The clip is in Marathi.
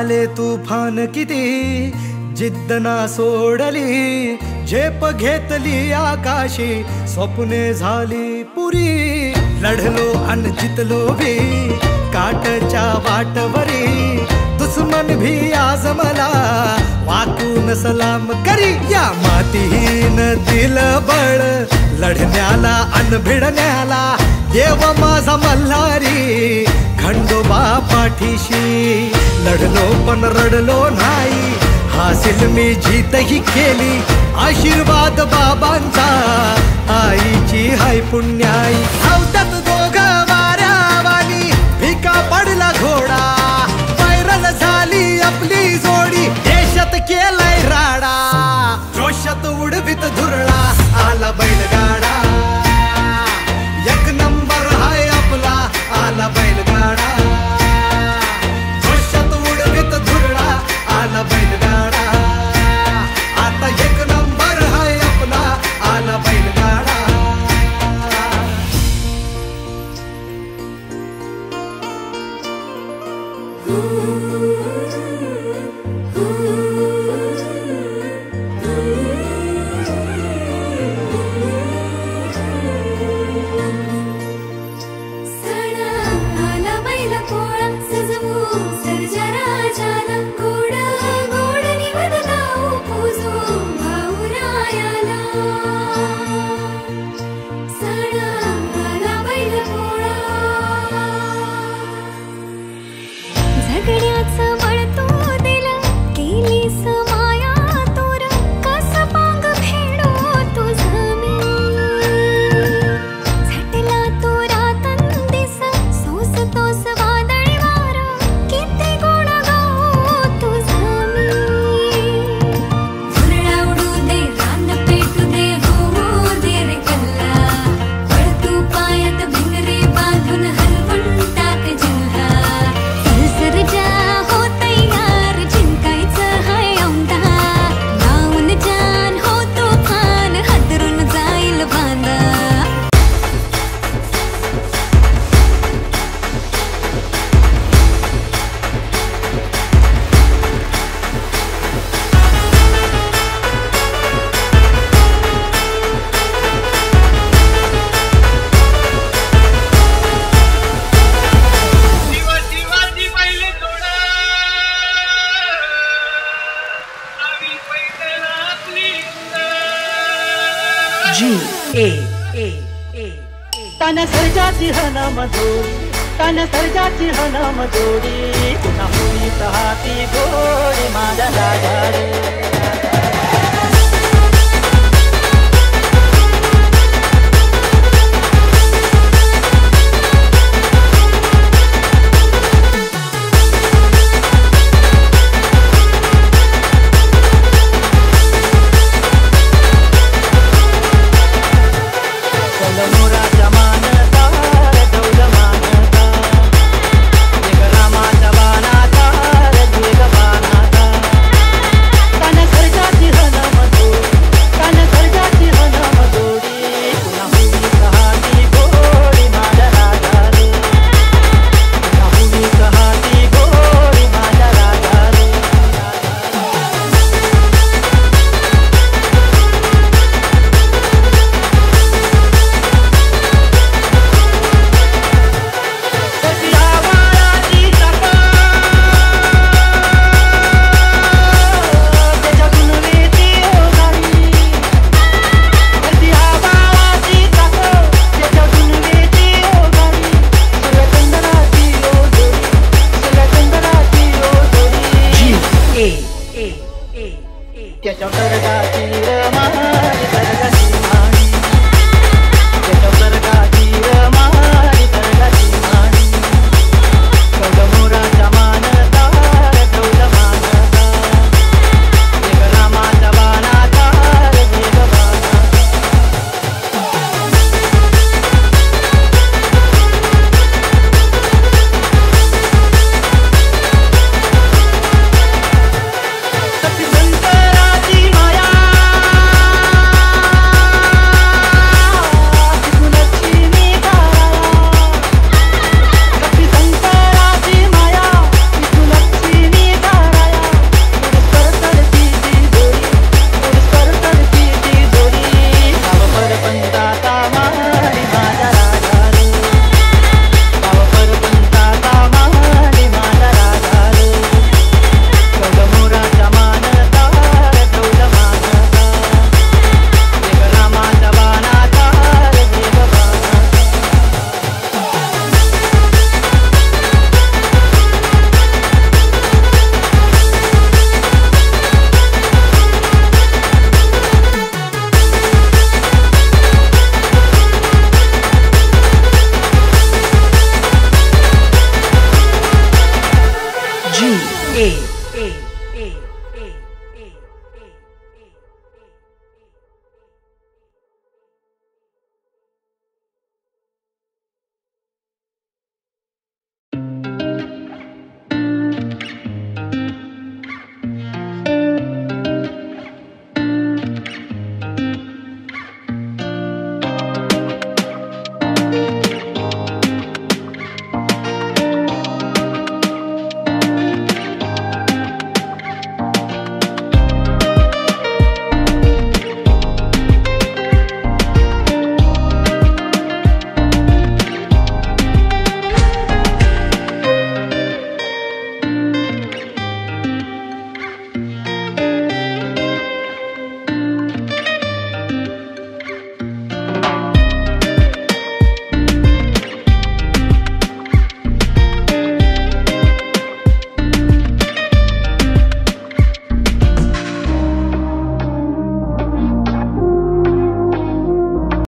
आले तुफान किती जिद्द ना सोडली, झेप घेतली आकाशी, स्वप्ने झाली पुरी। लढलो अन जितलो भी काटच्या वाटवरी, दुश्मन भी आज मला वाकून सलाम करी। या मातीहीन दिल बळ लढण्याला अन भिडण्याला, देव माझा मल्हारी खंडोबा पाठीशी। लढलो पण रडलो नाही, हासिल मी जीतही केली, आशीर्वाद बाबांचा आईची हाय पुण्याई। धावतात दोघं वाऱ्यावानी, भिका पडला घोडा, व्हायरल झाली आपली जोडी, देशात केलाय राडा, जोशात उडवीत धुरळा आला बैलगाडा। एक नंबर हाय आपला आला बैलगाडा, जोशात उडवीत धुरळा आला बैलगाडा। आता एक नंबर हाय आपला आला बैलगाडा। ताना सर्जाची हनम जोडी, ताना सर्जाची हनम जोडी, पुन्हा होईत हाती गोडी माझ्या राजा रे।